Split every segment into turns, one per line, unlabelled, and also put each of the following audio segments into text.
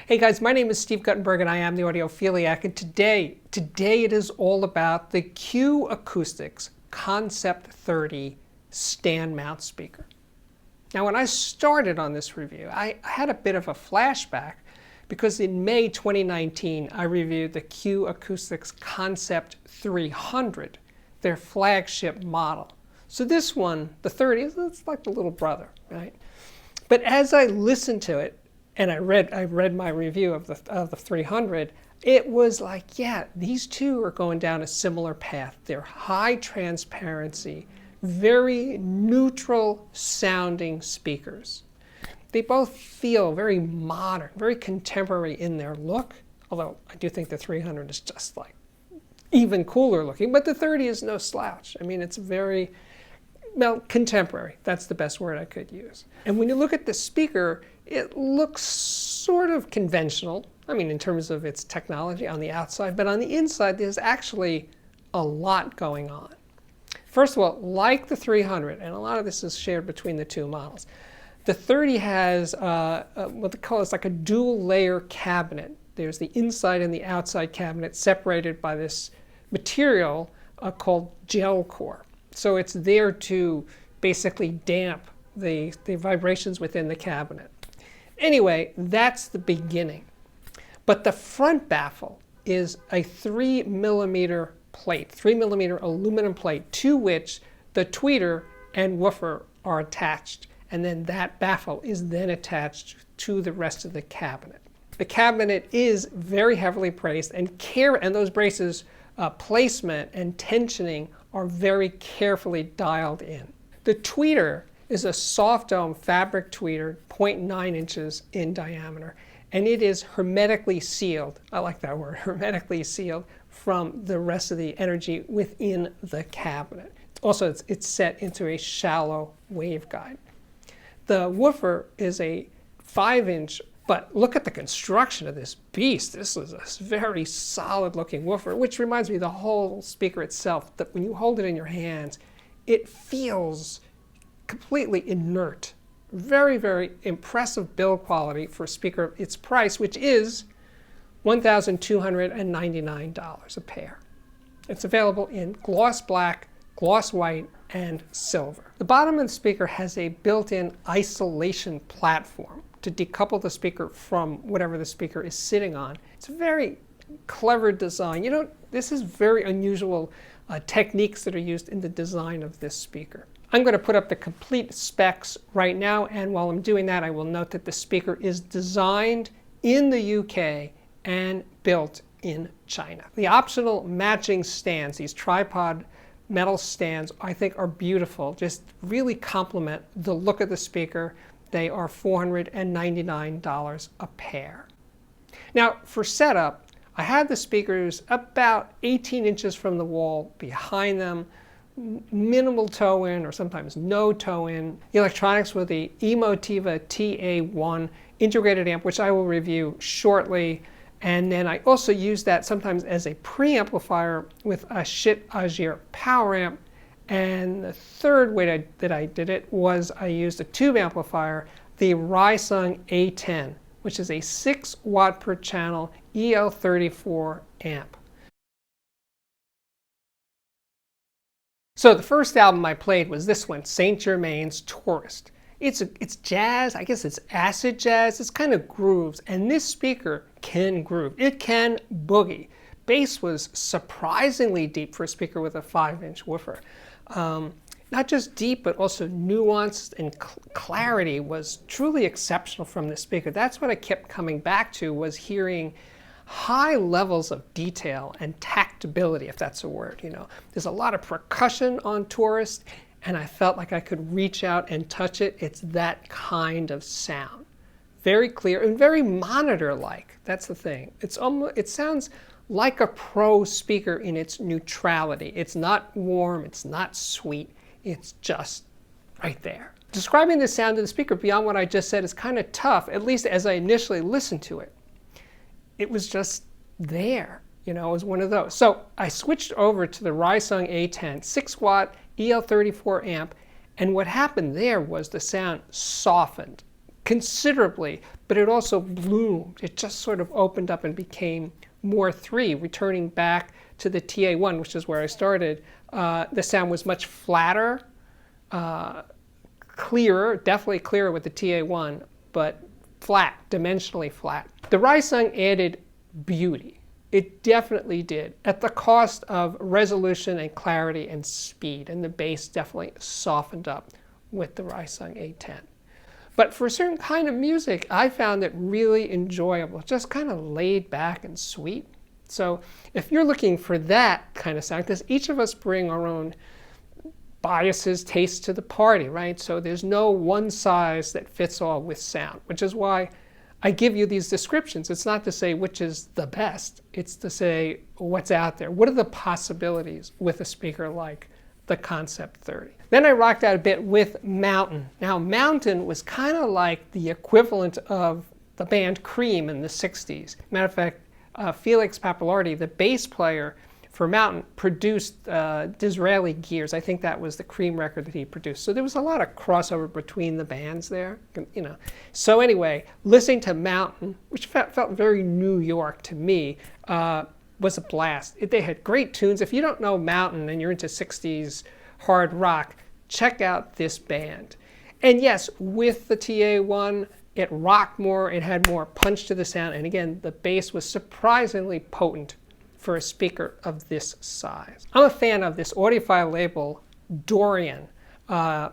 Hey guys, my name is Steve Guttenberg and I am the Audiophiliac, and today it is all about the Q Acoustics Concept 30 stand mount speaker. Now when I started on this review, I had a bit of a flashback because in May 2019 I reviewed the Q Acoustics Concept 300, their flagship model. So this one, the 30, it's like the little brother, right? But as I listened to it, and I read my review of the 300, it was like, yeah, these two are going down a similar path. They're high transparency, very neutral sounding speakers. They both feel very modern, very contemporary in their look, although I do think the 300 is just like even cooler looking, but the 30 is no slouch. I mean, it's very, well, contemporary. That's the best word I could use. And when you look at the speaker, it looks sort of conventional, I mean, in terms of its technology on the outside, but on the inside, there's actually a lot going on. First of all, like the 300, and a lot of this is shared between the two models, the 30 has what they call is like a dual layer cabinet. There's the inside and the outside cabinet separated by this material called gel core. So it's there to basically damp the vibrations within the cabinet. Anyway, that's the beginning. But the front baffle is a 3mm plate, 3mm aluminum plate, to which the tweeter and woofer are attached. And then that baffle is then attached to the rest of the cabinet. The cabinet is very heavily braced, and those braces placement and tensioning are very carefully dialed in. The tweeter is a soft dome fabric tweeter, 0.9 inches in diameter, and it is hermetically sealed. I like that word, hermetically sealed from the rest of the energy within the cabinet. Also, it's set into a shallow waveguide. The woofer is a 5-inch, but look at the construction of this beast. This is a very solid looking woofer, which reminds me of the whole speaker itself, that when you hold it in your hands, it feels completely inert. Very, very impressive build quality for a speaker of its price, which is $1,299 a pair. It's available in gloss black, gloss white, and silver. The bottom of the speaker has a built-in isolation platform to decouple the speaker from whatever the speaker is sitting on. It's a very clever design. You know, this is very unusual techniques that are used in the design of this speaker. I'm going to put up the complete specs right now, and while I'm doing that, I will note that the speaker is designed in the UK and built in China. The optional matching stands, these tripod metal stands, I think are beautiful, just really complement the look of the speaker. They are $499 a pair. Now, for setup, I had the speakers about 18 inches from the wall behind them, minimal toe-in or sometimes no toe-in. The electronics with the Emotiva TA1 integrated amp, which I will review shortly. And then I also use that sometimes as a preamplifier with a Schiit Agir power amp. And the third way that I did it was I used a tube amplifier, the Risung A10, which is a 6 watt per channel EL34 amp. So the first album I played was this one, Saint Germain's Tourist. It's jazz, I guess it's acid jazz, it's kind of grooves, and this speaker can groove. It can boogie. Bass was surprisingly deep for a speaker with a 5-inch woofer. Not just deep, but also nuanced, and clarity was truly exceptional from this speaker. That's what I kept coming back to, was hearing high levels of detail and tactability, if that's a word. You know, there's a lot of percussion on Tourist, and I felt like I could reach out and touch it. It's that kind of sound. Very clear and very monitor-like. That's the thing. It sounds like a pro speaker in its neutrality. It's not warm, it's not sweet, it's just right there. Describing the sound of the speaker beyond what I just said is kind of tough, at least as I initially listened to it. It was just there, you know, it was one of those. So I switched over to the Risung A10, 6 watt EL34 amp, and what happened there was the sound softened considerably, but it also bloomed. It just sort of opened up and became more 3, returning back to the TA1, which is where I started. The sound was much flatter, clearer, definitely clearer with the TA1, but flat, dimensionally flat. The Rysung added beauty. It definitely did, at the cost of resolution and clarity and speed, and the bass definitely softened up with the Rysung A10. But for a certain kind of music, I found it really enjoyable, just kind of laid back and sweet. So if you're looking for that kind of sound, because each of us bring our own biases, tastes to the party, right? So there's no one size that fits all with sound, which is why I give you these descriptions. It's not to say which is the best. It's to say what's out there. What are the possibilities with a speaker like the Concept 30? Then I rocked out a bit with Mountain. Now, Mountain was kind of like the equivalent of the band Cream in the 60s. Matter of fact, Felix Pappalardi, the bass player for Mountain, produced Disraeli Gears. I think that was the Cream record that he produced. So there was a lot of crossover between the bands there, you know. So anyway, listening to Mountain, which felt very New York to me, was a blast. They had great tunes. If you don't know Mountain and you're into 60s hard rock, check out this band. And yes, with the TA1, it rocked more, it had more punch to the sound, and again, the bass was surprisingly potent for a speaker of this size. I'm a fan of this audiophile label, Dorian. They're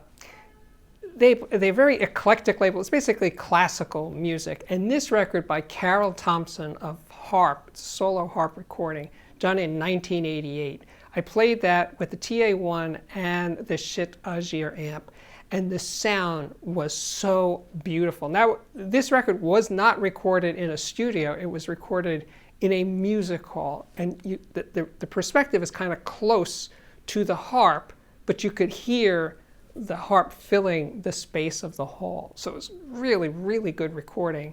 a very eclectic label. It's basically classical music. And this record by Carol Thompson of harp, solo harp recording, done in 1988. I played that with the TA1 and the Schiit Agir amp, and the sound was so beautiful. Now, this record was not recorded in a studio. It was recorded in a music hall, and the perspective is kind of close to the harp, but you could hear the harp filling the space of the hall. So it was really, really good recording,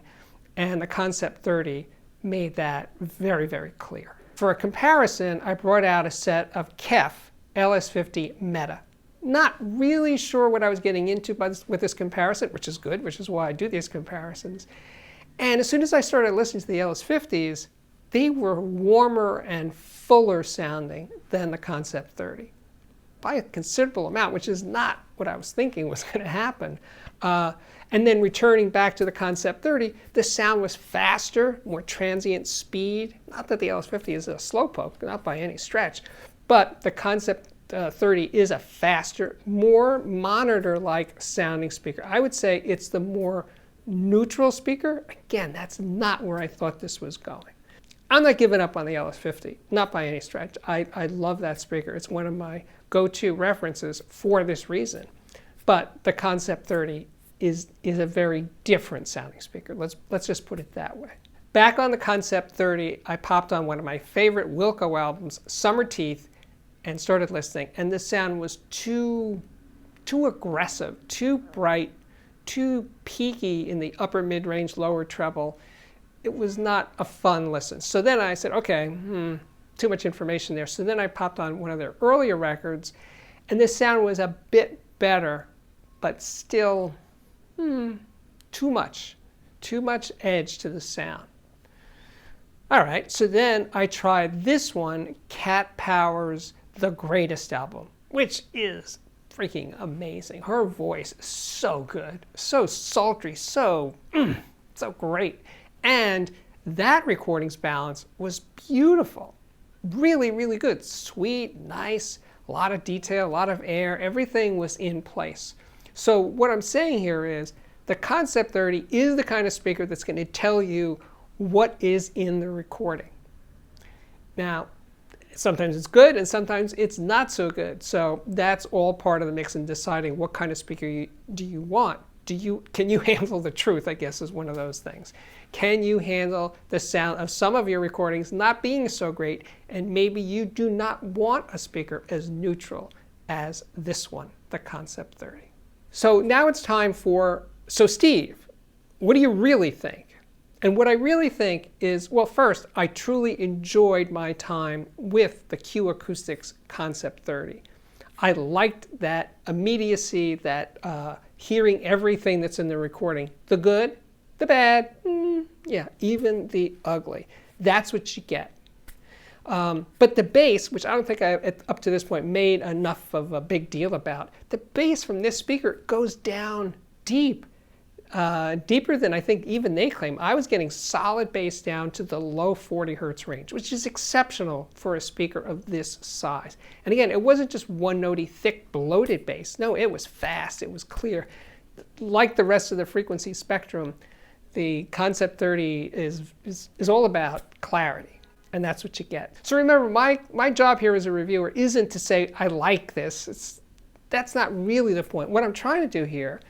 and the Concept 30 made that very, very clear. For a comparison, I brought out a set of KEF LS50 Meta. Not really sure what I was getting into with this comparison, which is good, which is why I do these comparisons. And as soon as I started listening to the LS50s, they were warmer and fuller sounding than the Concept 30 by a considerable amount, which is not what I was thinking was going to happen. And then returning back to the Concept 30, the sound was faster, more transient speed. Not that the LS50 is a slowpoke, not by any stretch, but the Concept 30 is a faster, more monitor-like sounding speaker. I would say it's the more neutral speaker. Again, that's not where I thought this was going. I'm not giving up on the LS50, not by any stretch. I love that speaker. It's one of my go-to references for this reason. But the Concept 30 is a very different sounding speaker. Let's just put it that way. Back on the Concept 30, I popped on one of my favorite Wilco albums, Summer Teeth, and started listening. And the sound was too aggressive, too bright, too peaky in the upper mid-range, lower treble. It was not a fun listen. So then I said, okay, too much information there. So then I popped on one of their earlier records, and this sound was a bit better, but still too much edge to the sound. All right, so then I tried this one, Cat Power's The Greatest Album, which is freaking amazing. Her voice is so good, so sultry, so great. And that recording's balance was beautiful. Really, really good. Sweet, nice, a lot of detail, a lot of air. Everything was in place. So what I'm saying here is the Concept 30 is the kind of speaker that's going to tell you what is in the recording. Now, sometimes it's good and sometimes it's not so good. So that's all part of the mix in deciding what kind of speaker do you want. Can you handle the truth, I guess, is one of those things. Can you handle the sound of some of your recordings not being so great, and maybe you do not want a speaker as neutral as this one, the Concept 30. So now it's time so Steve, what do you really think? And what I really think is, well, first, I truly enjoyed my time with the Q Acoustics Concept 30. I liked that immediacy, that hearing everything that's in the recording. The good, the bad, yeah, even the ugly. That's what you get. But the bass, which I don't think I, up to this point, made enough of a big deal about, the bass from this speaker goes down deep. Deeper than I think even they claim. I was getting solid bass down to the low 40 hertz range, which is exceptional for a speaker of this size. And again, it wasn't just one-notey, thick, bloated bass. No, it was fast, it was clear. Like the rest of the frequency spectrum, the Concept 30 is all about clarity, and that's what you get. So remember, my job here as a reviewer isn't to say, I like this. That's not really the point. What I'm trying to do here,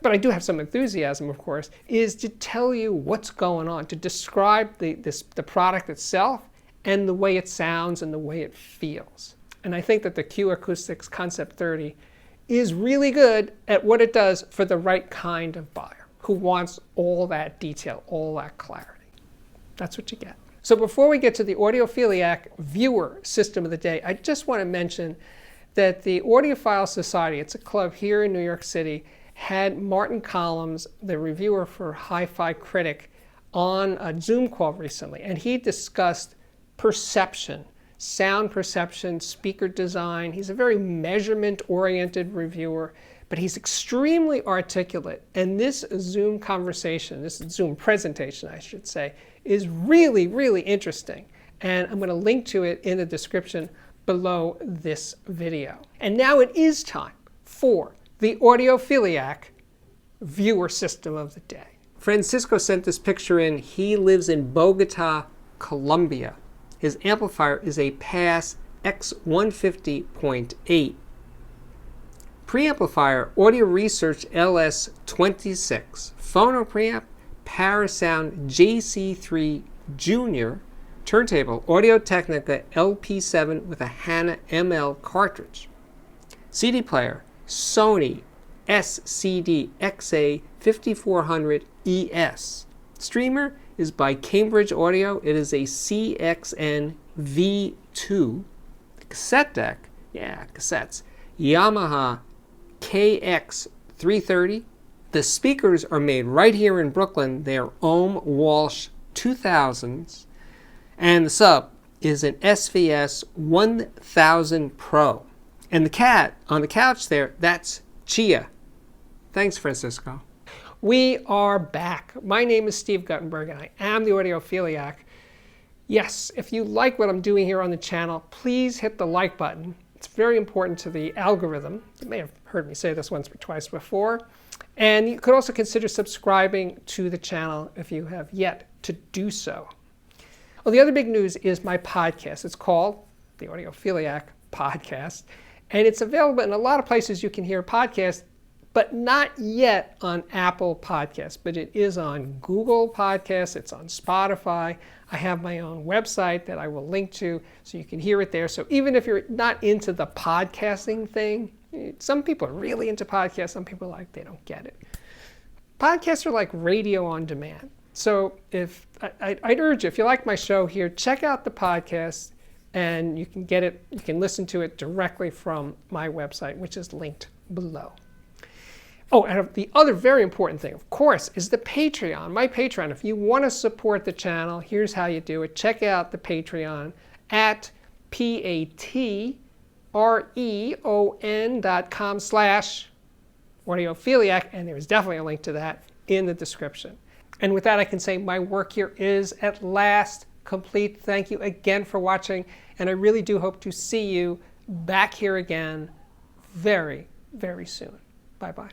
but I do have some enthusiasm, of course, is to tell you what's going on, to describe the product itself and the way it sounds and the way it feels. And I think that the Q Acoustics Concept 30 is really good at what it does for the right kind of buyer who wants all that detail, all that clarity. That's what you get. So before we get to the Audiophiliac viewer system of the day, I just want to mention that the Audiophile Society, it's a club here in New York City, had Martin Colloms, the reviewer for Hi-Fi Critic, on a Zoom call recently, and he discussed perception, sound perception, speaker design. He's a very measurement-oriented reviewer, but he's extremely articulate. And this Zoom conversation, this Zoom presentation, I should say, is really, really interesting. And I'm going to link to it in the description below this video. And now it is time for the Audiophiliac viewer system of the day. Francisco sent this picture in. He lives in Bogota, Colombia. His amplifier is a Pass X150.8. Preamplifier, Audio Research LS26. Phono preamp, Parasound JC3 Junior. Turntable, Audio-Technica LP7 with a HANA ML cartridge. CD player, Sony SCD XA 5400 ES. Streamer is by Cambridge Audio. It is a CXN V2. The cassette deck, yeah, cassettes, Yamaha KX330. The speakers are made right here in Brooklyn. They are Ohm Walsh 2000s. And the sub is an SVS 1000 Pro. And the cat on the couch there, that's Chia. Thanks, Francisco. We are back. My name is Steve Guttenberg, and I am the Audiophiliac. Yes, if you like what I'm doing here on the channel, please hit the like button. It's very important to the algorithm. You may have heard me say this once or twice before. And you could also consider subscribing to the channel if you have yet to do so. Well, the other big news is my podcast. It's called the Audiophiliac Podcast. And it's available in a lot of places you can hear podcasts, but not yet on Apple Podcasts. But it is on Google Podcasts, it's on Spotify. I have my own website that I will link to so you can hear it there. So even if you're not into the podcasting thing, some people are really into podcasts, some people are like, they don't get it. Podcasts are like radio on demand. So if I'd urge you, if you like my show here, check out the podcast. And you can get it, you can listen to it directly from my website, which is linked below. Oh, and the other very important thing, of course, is the Patreon. My Patreon. If you want to support the channel, here's how you do it. Check out the Patreon at patreon.com/audiophiliac, and there's definitely a link to that in the description. And with that, I can say my work here is at last complete. Thank you again for watching, and I really do hope to see you back here again very, very soon. Bye-bye.